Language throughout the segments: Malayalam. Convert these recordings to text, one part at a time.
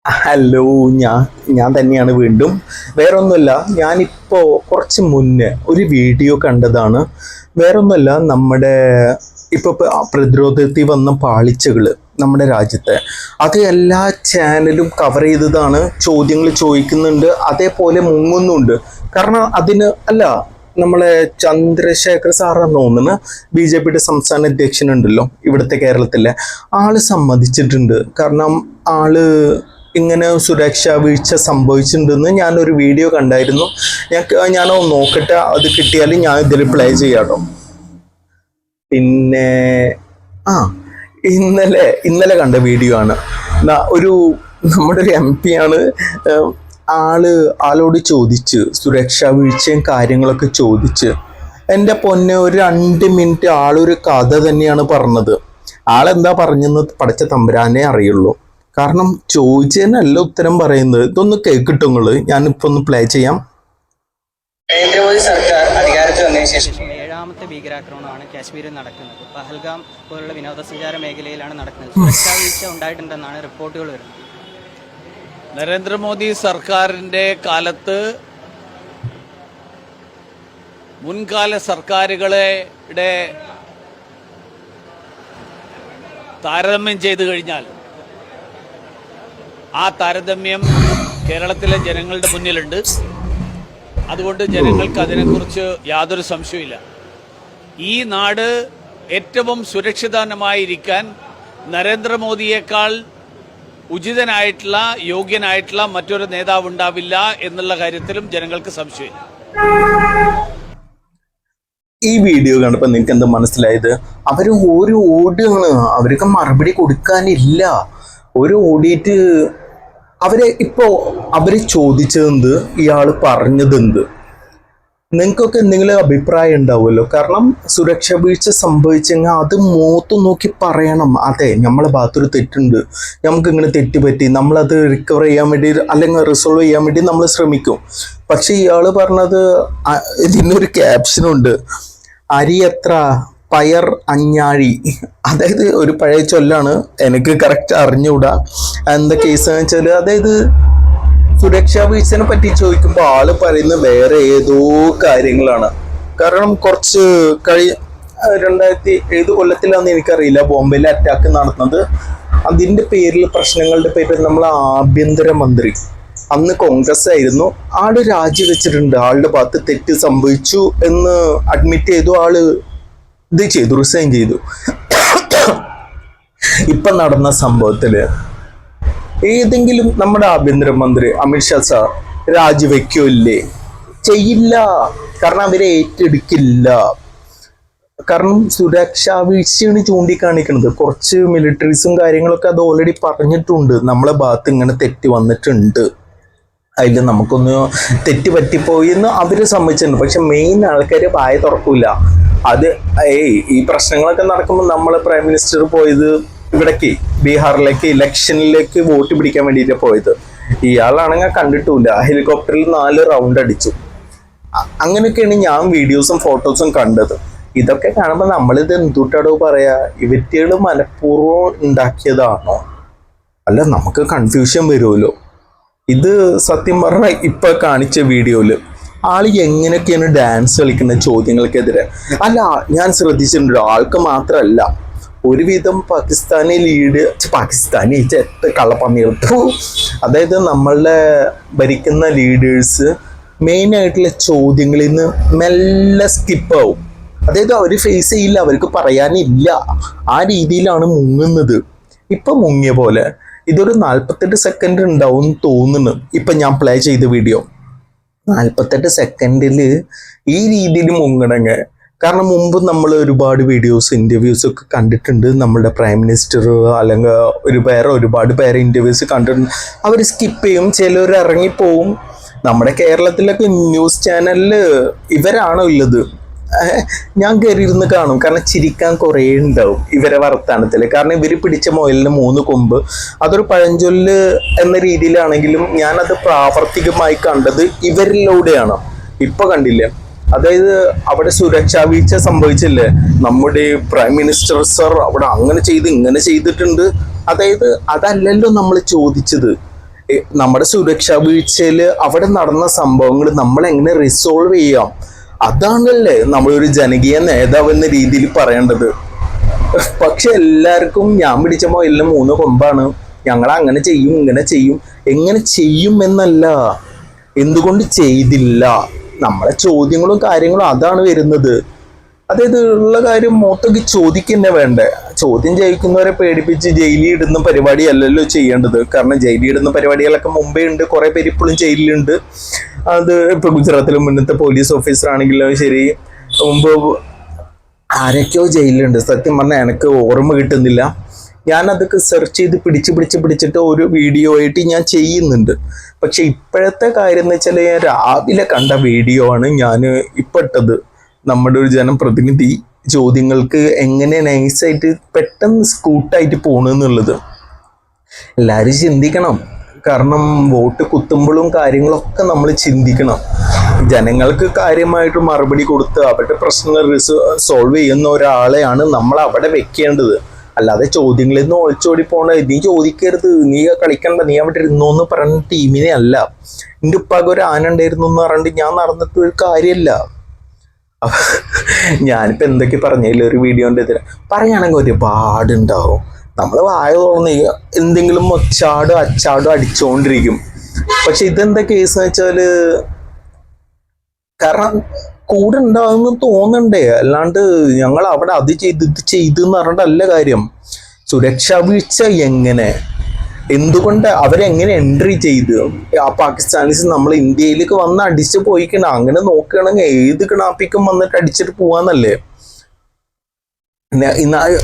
ഹലോ, ഞാൻ തന്നെയാണ് വീണ്ടും. വേറൊന്നുമല്ല, ഞാനിപ്പോൾ കുറച്ച് മുന്നേ ഒരു വീഡിയോ കണ്ടതാണ്. വേറൊന്നുമല്ല, നമ്മുടെ ഇപ്പോൾ പ്രതിരോധത്തിൽ വന്ന പാളിച്ചകൾ നമ്മുടെ രാജ്യത്തെ അത് എല്ലാ ചാനലും കവർ ചെയ്തതാണ്. ചോദ്യങ്ങൾ ചോദിക്കുന്നുണ്ട്, അതേപോലെ മുങ്ങുന്നുണ്ട്. കാരണം അതിന് അല്ല, നമ്മളെ ചന്ദ്രശേഖർ സാറാന്ന് തോന്നുന്നു, BJPയുടെ സംസ്ഥാന അധ്യക്ഷനുണ്ടല്ലോ ഇവിടുത്തെ കേരളത്തിലെ, ആള് സമ്മതിച്ചിട്ടുണ്ട്. കാരണം ഇങ്ങനെ സുരക്ഷാ വീഴ്ച സംഭവിച്ചിട്ടുണ്ടെന്ന് ഞാനൊരു വീഡിയോ കണ്ടായിരുന്നു. ഞാനോ നോക്കട്ടെ, അത് കിട്ടിയാൽ ഞാൻ ഇതിൽ പ്ലേ ചെയ്യാട്ടോ. പിന്നെ ആ ഇന്നലെ കണ്ട വീഡിയോ ആണ്. നമ്മുടെ ഒരു MP ആണ്. ആളോട് ചോദിച്ച് സുരക്ഷാ വീഴ്ചയും കാര്യങ്ങളൊക്കെ ചോദിച്ച്, എൻ്റെ പൊന്നെ, ഒരു 2 മിനിറ്റ് ആളൊരു കഥ തന്നെയാണ് പറഞ്ഞത്. ആളെന്താ പറഞ്ഞെന്ന് പഠിച്ച തമ്പുരാനെ അറിയുള്ളൂ. കാരണം ചോദിച്ചതിനല്ല ഉത്തരം പറയുന്നത്. ഇതൊന്ന് കേൾക്കിട്ടുങ്ങൾ, ഞാനിപ്പോ ഒന്ന് പ്ലേ ചെയ്യാം. നരേന്ദ്രമോദി സർക്കാർ അധികാരത്തിൽ വന്നതിന് ശേഷം 7ാമത്തെ ഭീകരാക്രമണമാണ് കാശ്മീരിൽ നടക്കുന്നത്. പഹൽഗാം പോലുള്ള വിനോദസഞ്ചാര മേഖലയിലാണ് നടക്കുന്നത്. സുരക്ഷാ വീഴ്ച ഉണ്ടായിട്ടുണ്ടെന്നാണ് റിപ്പോർട്ടുകൾ വരുന്നത്. നരേന്ദ്രമോദി സർക്കാരിൻ്റെ കാലത്ത് മുൻകാല സർക്കാരുകളുടെ താരതമ്യം ചെയ്തു കഴിഞ്ഞാൽ ആ താരതമ്യം കേരളത്തിലെ ജനങ്ങളുടെ മുന്നിലുണ്ട്. അതുകൊണ്ട് ജനങ്ങൾക്ക് അതിനെക്കുറിച്ച് യാതൊരു സംശയമില്ല. ഈ നാട് ഏറ്റവും സുരക്ഷിതമായിരിക്കാൻ നരേന്ദ്രമോദിയേക്കാൾ ഉചിതനായിട്ടുള്ള, യോഗ്യനായിട്ടുള്ള മറ്റൊരു നേതാവ് ഉണ്ടാവില്ല എന്നുള്ള കാര്യത്തിലും ജനങ്ങൾക്ക് സംശയമില്ല. ഈ വീഡിയോ കണ്ടപ്പോൾ നിങ്ങൾക്ക് എന്താ മനസ്സിലായത്? അവർ ഓടുകയാണ്, അവർക്ക് മറുപടി കൊടുക്കാനില്ല. ഓടിയിട്ട് അവര് ചോദിച്ചതെന്ത്, ഇയാൾ പറഞ്ഞതെന്ത്, നിങ്ങൾക്കൊക്കെ എന്തെങ്കിലും അഭിപ്രായം ഉണ്ടാവുമല്ലോ. കാരണം സുരക്ഷാ വീഴ്ച സംഭവിച്ചെങ്കിൽ അത് മുഖത്ത് നോക്കി പറയണം. അതെ, നമ്മളെ ഭാഗത്തൊരു തെറ്റുണ്ട്, നമുക്ക് ഇങ്ങനെ തെറ്റുപറ്റി, നമ്മളത് റിക്കവർ ചെയ്യാൻ വേണ്ടി അല്ലെങ്കിൽ റിസോൾവ് ചെയ്യാൻ വേണ്ടി നമ്മൾ ശ്രമിക്കും. പക്ഷെ ഇയാൾ പറഞ്ഞത്, ഇതിനൊരു ക്യാപ്ഷനുണ്ട്, അരി എത്ര പയർ അഞ്ഞാഴി. അതായത് ഒരു പഴയ ചൊല്ലാണ്, എനിക്ക് കറക്റ്റ് അറിഞ്ഞുകൂടാ എന്താ കേസ് വെച്ചാൽ. അതായത് സുരക്ഷാ വീഴ്ചനെ പറ്റി ചോദിക്കുമ്പോൾ ആള് പറയുന്നത് വേറെ ഏതോ കാര്യങ്ങളാണ്. കാരണം കുറച്ച് 2007 കൊല്ലത്തിലാന്ന് എനിക്കറിയില്ല ബോംബെയിലെ അറ്റാക്ക് നടന്നത്. അതിന്റെ പേരിൽ, പ്രശ്നങ്ങളുടെ പേരിൽ നമ്മളെ ആഭ്യന്തരമന്ത്രി, അന്ന് കോൺഗ്രസ് ആയിരുന്നു, ആള് രാജിവെച്ചിട്ടുണ്ട്. ആളുടെ ഭാഗത്ത് തെറ്റ് സംഭവിച്ചു എന്ന് അഡ്മിറ്റ് ചെയ്തു. ആള് ഇത് ചെയ്തു, റിസൈൻ ചെയ്തു. ഇപ്പൊ നടന്ന സംഭവത്തില് ഏതെങ്കിലും നമ്മുടെ ആഭ്യന്തരമന്ത്രി അമിത്ഷാ സാർ രാജിവെക്കില്ലേ? ചെയ്യില്ല. കാരണം അവരെ ഏറ്റെടുക്കില്ല. കാരണം സുരക്ഷാ വീഴ്ചയാണ് ചൂണ്ടിക്കാണിക്കുന്നത്. കുറച്ച് മിലിറ്ററീസും കാര്യങ്ങളൊക്കെ അത് ഓൾറെഡി പറഞ്ഞിട്ടുണ്ട്, നമ്മളെ ഭാഗത്ത് ഇങ്ങനെ തെറ്റ് വന്നിട്ടുണ്ട്, അതിൽ നമുക്കൊന്ന് തെറ്റ് പറ്റിപ്പോയി എന്ന് അവര് സമ്മതിച്ചിട്ടുണ്ട്. പക്ഷെ മെയിൻ ആൾക്കാർ വായ തുറക്കൂല. അത് ഈ പ്രശ്നങ്ങളൊക്കെ നടക്കുമ്പോൾ നമ്മളെ പ്രൈം മിനിസ്റ്റർ പോയത് ഇവിടേക്ക് ബീഹാറിലേക്ക് ഇലക്ഷനിലേക്ക് വോട്ട് പിടിക്കാൻ വേണ്ടിയിട്ട് പോയത്. ഇയാളാണെങ്കിൽ കണ്ടിട്ടില്ല, ഹെലികോപ്റ്ററിൽ 4 റൗണ്ട് അടിച്ചു. അങ്ങനെയൊക്കെയാണ് ഞാൻ വീഡിയോസും ഫോട്ടോസും കണ്ടത്. ഇതൊക്കെ കാണുമ്പോൾ നമ്മളിത് എന്തുട്ടാടോ പറയാ, ഇവറ്റകള് മനഃപൂർവ്വം ഉണ്ടാക്കിയതാണോ? അല്ല, നമുക്ക് കൺഫ്യൂഷൻ വരുമല്ലോ. ഇത് സത്യം പറഞ്ഞാൽ ഇപ്പൊ കാണിച്ച വീഡിയോയില് ആള് എങ്ങനെയൊക്കെയാണ് ഡാൻസ് കളിക്കുന്ന ചോദ്യങ്ങൾക്കെതിരെ. അല്ല, ഞാൻ ശ്രദ്ധിച്ചിട്ടുണ്ട്, ആൾക്ക് മാത്രമല്ല, ഒരുവിധം പാകിസ്ഥാനി കള്ളപ്പന്നികൾക്ക്, അതായത് നമ്മളുടെ ഭരിക്കുന്ന ലീഡേഴ്സ് മെയിൻ ആയിട്ടുള്ള ചോദ്യങ്ങളിൽ നിന്ന് മെല്ലെ സ്കിപ്പ് ആവും. അതായത് അവർ ഫേസ് ചെയ്യില്ല, അവർക്ക് പറയാനില്ല. ആ രീതിയിലാണ് മുങ്ങുന്നത്. ഇപ്പൊ മുങ്ങിയ പോലെ ഇതൊരു 48 സെക്കൻഡ് ഉണ്ടാവും തോന്നുന്നു. ഇപ്പൊ ഞാൻ പ്ലേ ചെയ്ത വീഡിയോ 48 സെക്കൻഡില് ഈ രീതിയിൽ മുങ്ങണങ്ങ്. കാരണം മുമ്പ് നമ്മൾ ഒരുപാട് വീഡിയോസ്, ഇന്റർവ്യൂസ് ഒക്കെ കണ്ടിട്ടുണ്ട്. നമ്മളുടെ പ്രൈം മിനിസ്റ്റർ അല്ലെങ്കിൽ ഒരുപാട് പേരെ ഇന്റർവ്യൂസ് കണ്ടിട്ടുണ്ട്. അവർ സ്കിപ്പ് ചെയ്യും, ചിലർ ഇറങ്ങിപ്പോവും. നമ്മുടെ കേരളത്തിലൊക്കെ ന്യൂസ് ചാനലില് ഇവരാണോ ഉള്ളത്? ഞാൻ കയറിയിരുന്ന് കാണും. കാരണം ചിരിക്കാൻ കുറേ ഉണ്ടാവും ഇവരെ വർത്താനത്തില്. കാരണം ഇവര് പിടിച്ച മുയലിന് 3 കൊമ്പ്. അതൊരു പഴഞ്ചൊല്ല് എന്ന രീതിയിലാണെങ്കിലും ഞാനത് പ്രാവർത്തികമായി കണ്ടത് ഇവരിലൂടെയാണ്. ഇപ്പൊ കണ്ടില്ലേ, അതായത് അവിടെ സുരക്ഷാ വീഴ്ച സംഭവിച്ചില്ലേ, നമ്മുടെ പ്രൈം മിനിസ്റ്റർ സർ അവിടെ അങ്ങനെ ചെയ്ത് ഇങ്ങനെ ചെയ്തിട്ടുണ്ട്. അതായത് അതല്ലല്ലോ നമ്മൾ ചോദിച്ചത്. നമ്മുടെ സുരക്ഷാ വീഴ്ചയിൽ അവിടെ നടന്ന സംഭവങ്ങൾ നമ്മൾ എങ്ങനെ റിസോൾവ് ചെയ്യാം, അതാണല്ലേ നമ്മളൊരു ജനകീയ നേതാവ് എന്ന രീതിയിൽ പറയേണ്ടത്. പക്ഷെ എല്ലാവർക്കും ഞാൻ പിടിച്ച മുയലിന് 3 കൊമ്പാണ്, ഞങ്ങൾ അങ്ങനെ ചെയ്യും ഇങ്ങനെ ചെയ്യും. എങ്ങനെ ചെയ്യും എന്നല്ല, എന്തുകൊണ്ട് ചെയ്തില്ല, നമ്മളെ ചോദ്യങ്ങളും കാര്യങ്ങളും അതാണ് വരുന്നത്. അതായത് ഉള്ള കാര്യം മൊത്തം ചോദിക്കന്നെ വേണ്ടേ. ചോദ്യം ചെയ്യിക്കുന്നവരെ പേടിപ്പിച്ച് ജയിലിൽ ഇടുന്ന പരിപാടിയല്ലല്ലോ ചെയ്യേണ്ടത്. കാരണം ജയിലിൽ ഇടുന്ന പരിപാടികളൊക്കെ മുമ്പേ ഉണ്ട്, കുറെ പേര് ഇപ്പോഴും ജയിലിലുണ്ട്. അത് ഇപ്പൊ ഗുജറാത്തിലെ മുന്നത്തെ പോലീസ് ഓഫീസർ ആണെങ്കിലും ശരി, മുമ്പ് ആരൊക്കെയോ ജയിലിലുണ്ട്. സത്യം പറഞ്ഞാൽ എനിക്ക് ഓർമ്മ കിട്ടുന്നില്ല. ഞാൻ അതൊക്കെ സെർച്ച് ചെയ്ത് പിടിച്ചിട്ട് ഒരു വീഡിയോ ആയിട്ട് ഞാൻ ചെയ്യുന്നുണ്ട്. പക്ഷെ ഇപ്പോഴത്തെ കാര്യം എന്ന് വെച്ചാൽ ഞാൻ രാവിലെ കണ്ട വീഡിയോ ആണ് ഞാൻ ഇട്ടത്. നമ്മുടെ ഒരു ജനപ്രതിനിധി ചോദ്യങ്ങൾക്ക് എങ്ങനെ നൈസായിട്ട് പെട്ടെന്ന് സ്കൂട്ടായിട്ട് പോകണമെന്നുള്ളത് എല്ലാവരും ചിന്തിക്കണം. കാരണം വോട്ട് കുത്തുമ്പോഴും കാര്യങ്ങളൊക്കെ നമ്മൾ ചിന്തിക്കണം. ജനങ്ങൾക്ക് കാര്യമായിട്ട് മറുപടി കൊടുത്ത് അവരുടെ പ്രശ്നങ്ങൾ സോൾവ് ചെയ്യുന്ന ഒരാളെയാണ് നമ്മൾ അവിടെ വെക്കേണ്ടത്. അല്ലാതെ ചോദ്യങ്ങളിൽ നിന്ന് ഒളിച്ചോടി പോകണ്ട, നീ ചോദിക്കരുത്, നീ കളിക്കണ്ട, നീ അവിടെ ഇരുന്നോന്ന് പറയുന്ന ടീമിനെ അല്ല. എൻ്റെ ഉപ്പാക്ക് ഒരു ആന ഉണ്ടായിരുന്നു എന്ന് പറഞ്ഞിട്ട് ഞാൻ നടന്നിട്ട് ഒരു കാര്യമല്ല. ഞാനിപ്പോൾ എന്തൊക്കെ പറഞ്ഞില്ല ഒരു വീഡിയോൻ്റെ ഇതിൽ പറയുകയാണെങ്കിൽ ഒരുപാടുണ്ടാവും. നമ്മൾ വായ തുറന്ന് എന്തെങ്കിലും അച്ചാടും അടിച്ചുകൊണ്ടിരിക്കും. പക്ഷെ ഇതെന്താ കേസ് എന്ന് വെച്ചാൽ, കാരണം കൂടെ ഉണ്ടാവുമെന്ന് തോന്നണ്ടേ, അല്ലാണ്ട് ഞങ്ങൾ അവിടെ അത് ചെയ്ത് ഇത് ചെയ്തെന്ന് പറഞ്ഞിട്ടല്ല കാര്യം. സുരക്ഷാ വീഴ്ച എങ്ങനെ, എന്തുകൊണ്ട് അവരെങ്ങനെ എൻട്രി ചെയ്ത് ആ പാകിസ്ഥാനീസ് നമ്മൾ ഇന്ത്യയിലേക്ക് വന്ന് അടിച്ച് പോയിക്കണം. അങ്ങനെ നോക്കുകയാണെങ്കിൽ ഏത് കിണാപ്പിക്കും വന്നിട്ട് അടിച്ചിട്ട് പോവാന്നല്ലേ.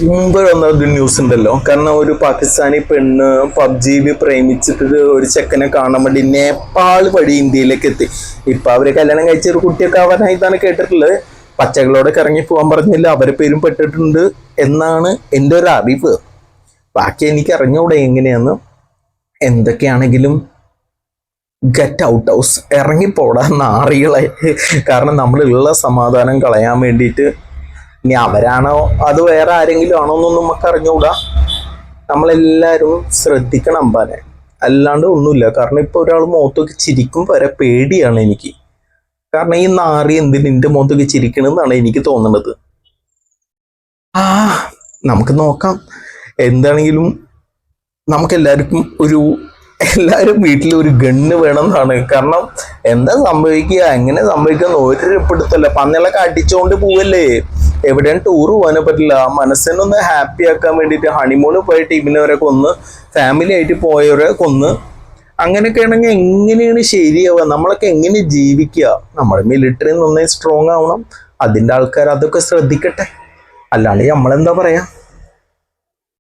മുമ്പ് വന്നൊരു ന്യൂസ് ഉണ്ടല്ലോ, കാരണം ഒരു പാകിസ്ഥാനി പെണ്ണ് PUBG പ്രേമിച്ചിട്ട് ഒരു ചെക്കനെ കാണാൻ വേണ്ടി നേപ്പാൾ വഴി ഇന്ത്യയിലേക്ക് എത്തി. ഇപ്പൊ അവര് കല്യാണം കഴിച്ച ഒരു കുട്ടിയൊക്കെ ആവാനായി ഇതാണ് കേട്ടിട്ടുള്ളത്. പച്ചകളോടൊക്കെ ഇറങ്ങി പോകാൻ പറഞ്ഞില്ല, അവരെ പേരും പെട്ടിട്ടുണ്ട് എന്നാണ് എൻ്റെ ഒരു അറിവ്. ബാക്കി എനിക്ക് അറിഞ്ഞൂടെ എങ്ങനെയാന്ന്. എന്തൊക്കെയാണെങ്കിലും ഗെറ്റ് ഔട്ട് ഹൗസ്, ഇറങ്ങിപ്പോടാ നാറികളെ. കാരണം നമ്മളുള്ള സമാധാനം കളയാൻ വേണ്ടിയിട്ട്, ഇനി അവരാണോ അത് വേറെ ആരെങ്കിലും ആണോ എന്നൊന്നും നമുക്ക് അറിഞ്ഞുകൂടാ. നമ്മളെല്ലാവരും ശ്രദ്ധിക്കണം അമ്പാനെ, അല്ലാണ്ട് ഒന്നുമില്ല. കാരണം ഇപ്പൊ ഒരാൾ മുഖത്തൊക്കെ ചിരിക്കും വരെ പേടിയാണ് എനിക്ക്. കാരണം ഈ നാറി എന്തിന് എൻ്റെ മുഖത്തൊക്കെ ചിരിക്കണമെന്നാണ് എനിക്ക് തോന്നുന്നത്. നമുക്ക് നോക്കാം. എന്താണെങ്കിലും നമുക്കെല്ലാവർക്കും എല്ലാവരും വീട്ടിൽ ഒരു ഗണ്ണ് വേണം എന്നാണ്. കാരണം എന്താ സംഭവിക്കുക, എങ്ങനെ സംഭവിക്കുക ഒരു പിടുത്തല്ല. പന്നികളൊക്കെ അടിച്ചുകൊണ്ട് പോവല്ലേ, എവിടെയും ടൂർ പോകാനേ പറ്റില്ല. മനസ്സിനൊന്ന് ഹാപ്പി ആക്കാൻ വേണ്ടിയിട്ട് ഹണിമൂണ് പോയ ടീമിനവരെ കൊന്ന്, ഫാമിലി ആയിട്ട് പോയവരെ കൊന്ന്, അങ്ങനെയൊക്കെ ആണെങ്കിൽ എങ്ങനെയാണ് ശരിയാവുക? നമ്മളൊക്കെ എങ്ങനെ ജീവിക്കുക? നമ്മുടെ മിലിറ്ററി നന്നായി സ്ട്രോങ് ആവണം. അതിൻ്റെ ആൾക്കാർ അതൊക്കെ ശ്രദ്ധിക്കട്ടെ, അല്ലാണ്ട് നമ്മളെന്താ പറയാ.